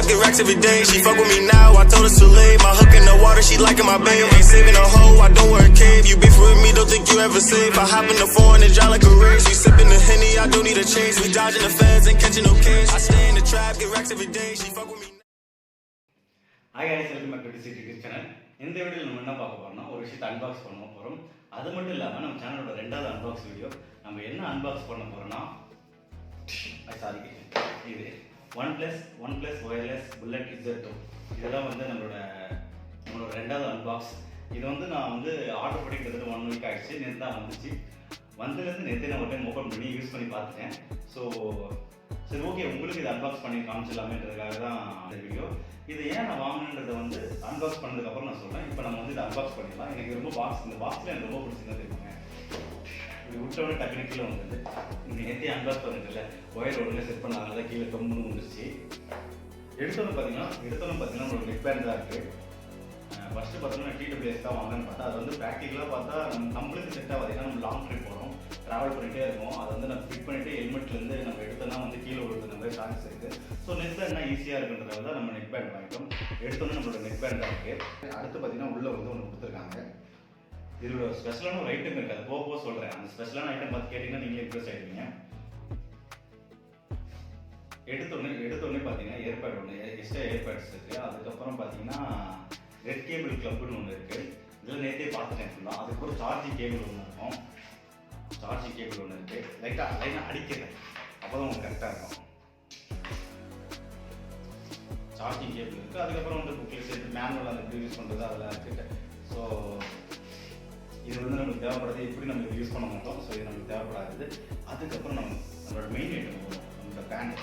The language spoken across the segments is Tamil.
get racks every day. She fuck with me now, I told her to leave. My hook in the water, she liking my babe. Ain't saving a hoe, I don't wear a cave. You beef with me, don't think you ever safe. I hop in the foreign and dry like a race. You sipping the Henny, I don't need a chase. We dodging the feds and catching no case. I stay in the trap, get racks every day. She fuck with me. Hi guys, welcome back to dctrider channel. இந்த வீடியோல நம்ம என்ன பார்க்க போறோம்னா ஒரு விஷயத்தை அன்பாக்ஸ் பண்ண போறோம். அது மட்டும் இல்லாம நம்ம சேனலோட ரெண்டாவது அன்பாக்ஸ் வீடியோ. நம்ம என்ன அன்பாக்ஸ் பண்ண போறோம்னா இது OnePlus wireless bullet Z2. இதெல்லாம் வந்து நம்மளோட ரெண்டாவது அன்பாக்ஸ். இது வந்து நான் வந்து ஆர்டர் பண்ணி கிட்டத்தட்ட 1 வீக் ஆயிடுச்சு. நேத்து தான் வந்துச்சு. வந்ததுலேருந்து நேற்று நான் ஒரு டைம் ஓப்பன் பண்ணி யூஸ் பண்ணி பார்த்துட்டேன். ஸோ சரி ஓகே, உங்களுக்கு இது அன்பாக்ஸ் பண்ணி காமிச்சிடலாமேன்றதுக்காக தான் இந்த வீடியோ. இது ஏன் நான் வாங்கினேன்றதை வந்து அன்பாக்ஸ் பண்ணதுக்கப்புறம் நான் சொல்கிறேன். இப்போ நம்ம வந்து இதை அன்பாக்ஸ் பண்ணிடலாம். எனக்கு ரொம்ப இந்த பாக்ஸில் எனக்கு ரொம்ப பிடிச்சிருந்தா தெரியுங்க. இது விட்டோட டக்குனு கீழே வந்தது. இந்த நேற்றே அன்பாக்ஸ் பண்ணிட்டுல ஒயர் ஒன்றில் செட் பண்ணாதனால கீழே கம்முன்னு வந்துருச்சு. எடுத்தோன்னு பார்த்தீங்கன்னா நம்மளோட நெக் பேண்ட் தான் இருக்குது. ஃபஸ்ட்டு பார்த்தோம்னா டிடபிள்யூஎஸ் தான் வாங்கன்னு பார்த்தா அது வந்து ப்ராக்டிக்கலாக பார்த்தா நம்மளுக்கு செட் ஆகாதுன்னா நம்ம லாங் ட்ரிப் போகிறோம், ட்ராவல் பண்ணிகிட்டே இருக்கும். அதை வந்து நம்ம ஃபிட் பண்ணிவிட்டு ஹெல்மெட்லேருந்து நம்ம எடுத்தோன்னா வந்து கீழே விழுற மாதிரி சான்ஸ் இருக்குது. ஸோ நெக் பேண்ட் என்ன ஈஸியாக இருக்குன்றதால தான் நம்ம நெக் பேண்ட் வாங்கிட்டோம். எடுத்தோன்னே நம்மளோட நெக் பேண்ட் தான் இருக்குது. அடுத்து பார்த்தீங்கன்னா உள்ளே வந்து ஒன்று கொடுத்துருக்காங்க. இதோட ஸ்பெஷலான ஒரு ஐட்டம் இருக்குது, அது போக சொல்கிறேன். அந்த ஸ்பெஷலான ஐட்டம் பார்த்து கேட்டிங்கன்னா நீங்களே இம்ப்ரெஸ் ஆகிடுவீங்க. எடுத்தோடனே பார்த்தீங்கன்னா ஏர்பேட் ஒன்று, எக்ஸ்ட்ரா ஏர்பேட்ஸ் இருக்குது. அதுக்கப்புறம் பார்த்தீங்கன்னா ரெட் கேபிள் கிளப்னு ஒன்று இருக்குது. இதில் நேற்றே பார்த்துட்டேன் ஃபுல்லாக. அதுக்கப்புறம் சார்ஜிங் கேபிள் ஒன்று இருக்கும். சார்ஜிங் கேபிள் ஒன்று இருக்குது. லைனாக அடிக்கிறேன், அப்போ தான் உங்களுக்கு கரெக்டாக இருக்கும். சார்ஜிங் கேபிள் இருக்குது. அதுக்கப்புறம் வந்து புக்கில் சேர்த்து மேனுவல் அந்த எப்படி யூஸ் பண்ணுறது அதெல்லாம் இருக்குது. ஸோ இது வந்து நம்மளுக்கு தேவைப்படுறது, எப்படி நம்ம இது யூஸ் பண்ண மாட்டோம். ஸோ இது நம்மளுக்கு தேவைப்படாது. அதுக்கப்புறம் நம்மளோட மெயின் ஐட்டம் வரும், நம்மளோட பேண்ட்.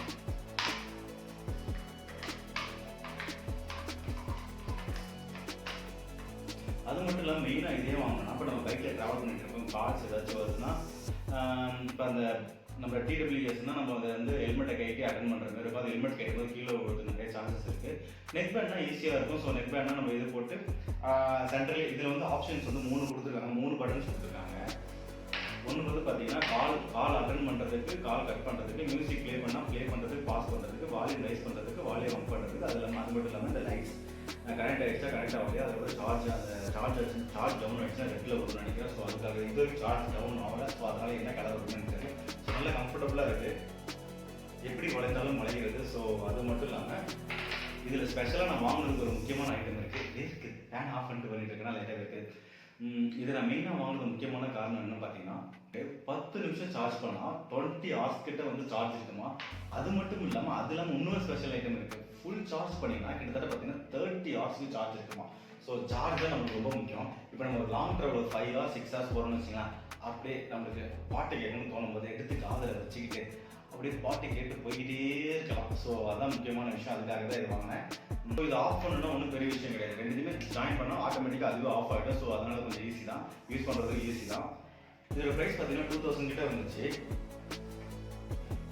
அது மட்டும் இல்லாமல் மெயினாக இதே வாங்கணும். அப்போ நம்ம பைக்கில் ட்ராவல் பண்ணிட்டு இருக்கோம், கார்ஸ் ஏதாச்சும் வருதுன்னா இப்போ அந்த நம்ம டிடபிள்யூஎஸ்னால் நம்ம அதை வந்து ஹெல்மெட்டை கைட்டி அட்டன் பண்ணுற மாதிரி இருக்கும். அது ஹெல்மெட் கைட்டும்போது கீழே விழுறது நிறைய சான்சஸ் இருக்குது. நெக் பேண்ட்னா ஈஸியாக இருக்கும். ஸோ நெக் பேண்ட்னா நம்ம இது போட்டு சென்ட்ரலி இதில் வந்து ஆப்ஷன்ஸ் வந்து 3 கொடுத்துருக்காங்க, 3 பட்டன்ஸ் கொடுத்துருக்காங்க. ஒன்று வந்து பார்த்தீங்கன்னா கால் அட்டன் பண்ணுறதுக்கு, கால் கட் பண்ணுறதுக்கு, மியூசிக் ப்ளே பண்ணுறதுக்கு, பாஸ் பண்ணுறதுக்கு, வால்யூம் ரைஸ் பண்ணுறதுக்கு, வால்யூம் அப் பண்ணுறதுக்கு. அது இல்லாமல் அது மட்டும் இல்லாமல் இந்த லைட்ஸ் கனெக்ட் ஆகிடுச்சா கனெக்ட் ஆகலையா, அதோட சார்ஜ் டவுன் ஆகிடுச்சுன்னா ரெட்டில் வரும்னு நினைக்கிறேன். ஸோ அதுக்காக இது சார்ஜ் டவுன் ஆகலை. ஸோ அதனால் என்ன கலர் வரும்னு தெரியல. ஸோ நல்லா கம்ஃபர்டபுளாக இருக்குது, எப்படி வளைந்தாலும் மலைகிறது. ஸோ அது மட்டும் இல்லாமல் இதில் ஸ்பெஷலாக நான் வாங்கினதுக்கு ஒரு முக்கியமான ஐட்டம் இருக்குது. ஃபேன் ஆஃப் பண்ணிட்டு இருக்கேன்னா லைட்டாக இருக்குது. இதை நான் மெயினாக வாங்கினது முக்கியமான காரணம் என்ன பார்த்தீங்கன்னா, 10 நிமிஷம் சார்ஜ் பண்ணால் 20 hours கிட்ட வந்து சார்ஜ் இருக்குமா. அது மட்டும் இல்லாமல் அது இல்லாமல் இன்னொரு ஸ்பெஷல் ஐட்டம் இருக்குது. ஃபுல் சார்ஜ் பண்ணிங்கன்னா கிட்டத்தட்ட பார்த்தீங்கன்னா 30 hours சார்ஜ் இருக்குமா. ஸோ சார்ஜ் தான் நம்மளுக்கு ரொம்ப முக்கியம். இப்போ நம்ம ஒரு லாங் ட்ராவல் 5 hours 6 hours போகிறோம்னு வச்சிங்கன்னா, அப்படியே நம்மளுக்கு பாட்டு கேட்கணும்னு தோணும் போது எடுத்து காதில் வச்சுக்கிட்டு அப்படியே பாட்டு கேட்டு போய்கிட்டே இருக்கலாம். ஸோ அதுதான் முக்கியமான விஷயம். அதுக்காக தான் இது வாங்கினேன். இப்போ இது ஆஃப் பண்ணணும்னா ஒன்றும் பெரிய விஷயம் கிடையாது. ரெண்டுமே ஜாயின் பண்ணால் ஆட்டோமேட்டிக்காக அதுவே ஆஃப் ஆகிடும். ஸோ அதனால் கொஞ்சம் ஈஸி தான், யூஸ் பண்ணுறதுக்கு ஈஸி தான். இதோட ப்ரைஸ் பார்த்தீங்கன்னா 2000 கிட்ட வந்துச்சு.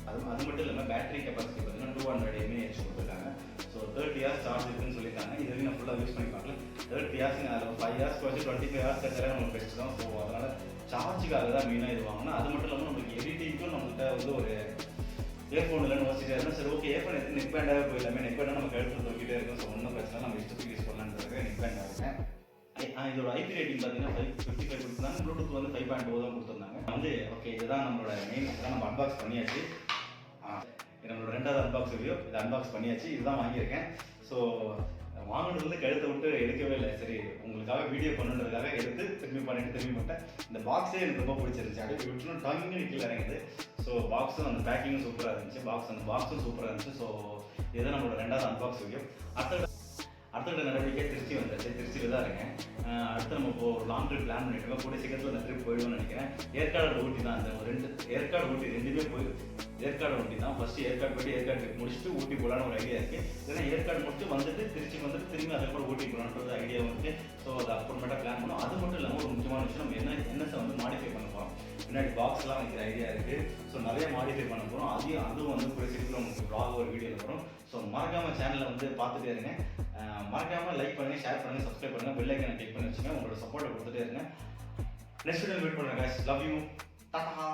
அது மட்டும் இல்லாமல் பேட்டரி கெப்பாசிட்டி பார்த்தீங்கன்னா 200 mAh கொடுத்துருக்காங்க. ஸோ 30 hours சார்ஜ் இருக்குன்னு சொல்லியிருக்காங்க. இது வரைக்கும் நான் ஃபுல்லாக யூஸ் பண்ணி பார்க்கல. 30 hours அதில் 5 hours வச்சு 25 hours கட்டாலே நமக்கு பெஸ்ட் தான். ஸோ அதனால் சார்ஜுக்காக தான் மெயினாக இது வாங்கினா. அது மட்டும் இல்லாமல் நம்மளுக்கு எடிட்டிங்க்கும் நம்மள்கிட்ட வந்து ஒரு இயர்ஃபோன் இல்லைன்னு யோசிச்சுட்டே இருந்தால் சரி ஓகே இயர்ஃபோன் எடுத்து நெக் பேண்டாகவே போயிடலாமே. நெக் பேண்டாக நம்ம கழுத்தில் தூக்கிட்டே இருக்கும். ஸோ ஒன்றும் பிரச்சனை, நம்ம இஷ்டத்துக்கு யூஸ் பண்ணலான்றதுக்கு நெக் பேண்டாக இருக்கேன். இதோட IP ரேட்டிங் பார்த்தீங்கன்னா 555 கொடுத்துருந்தாங்க. ப்ளூடூத் வந்து 5.0 தான் கொடுத்துருந்தாங்க. வந்து ஓகே இதுதான் நம்மளோட மெயின். இதெல்லாம் நம்ம அன்பாக்ஸ் பண்ணியாச்சு. நம்மளோட ரெண்டாவது அன்பாக்ஸ் வீடியோ இது அன்பாக்ஸ் பண்ணியாச்சு. இதுதான் வாங்கியிருக்கேன். ஸோ வாங்கினது வந்து கழுத்தை விட்டு எடுக்கவே இல்லை. சரி உங்களுக்காக வீடியோ பண்ணுன்றதுக்காக எடுத்து திரும்பி பண்ணிட்டேன். இந்த பாக்ஸே எனக்கு ரொம்ப பிடிச்சிருந்துச்சு. அப்படியே விட்டுணும் டங்கு கீழே இறங்குது. ஸோ பாக்ஸும் அந்த பேக்கிங்கும் சூப்பராக இருந்துச்சு. பாக்ஸும் சூப்பராக இருந்துச்சு. ஸோ இதுதான் நம்மளோட ரெண்டாவது அன்பாக்ஸ் வீடியோ. அடுத்த நடவடிக்கை திருச்சி வந்தாச்சு. திருச்சியில் தான் இருக்கேன். அடுத்து நம்ம இப்போ ஒரு லாங் ட்ரிப் பிளான் பண்ணிட்டு இருக்கோம். கூடிய சீக்கிரத்தில் அந்த ட்ரிப் போயிடுவோம்னு நினைக்கிறேன். ஏற்காடு ஊட்டி தான். அந்த 2 ஏற்காடு ஊட்டி ரெண்டுமே ஏற்காடு ஊட்டி தான். ஃபஸ்ட்டு ஏற்காடு போய்ட்டு ஏற்காடு ட்ரிப் முடிச்சுட்டு ஊட்டி போகலான்னு ஒரு ஐடியா இருக்குது. ஏன்னா ஏற்காடு முடிச்சுட்டு வந்துட்டு திருச்சி வந்துட்டு திரும்பி அதுக்கப்புறம் ஊட்டி போகலான்றது ஐடியா வந்துட்டு. ஸோ அது அப்புறமேட்டா பிளான் பண்ணோம். அது மட்டும் இல்லாமல் ஒரு முக்கியமான விஷயம், நம்ம என்னஸை வந்து மாடிஃபை பண்ண போகிறோம். பின்னாடி பாக்ஸ்லாம் வைக்கிற ஐடியா இருக்குது. ஸோ நிறைய மாடிஃபை பண்ண போகிறோம். அதுவும் வந்து கூடிய சீக்கிரத்தில் உங்களுக்கு ப்ளாக் ஒரு வீடியோவில் வரும். ஸோ மறக்காமல் சேனலை வந்து பார்த்துட்டே இருங்க. மறக்காமல் லைக் பண்ணுங்கள், ஷேர் பண்ணுங்கள், சப்ஸ்கிரைப் பண்ணுங்கள், பெல் ஐக்கனை கிளிக் பண்ணி வச்சுங்க. உங்களோட சப்போர்ட்டை கொடுத்துட்டே இருங்க. நெக்ஸ்ட் வீடியோ மீட் பண்ணுறேன் guys. Love you. டாடா.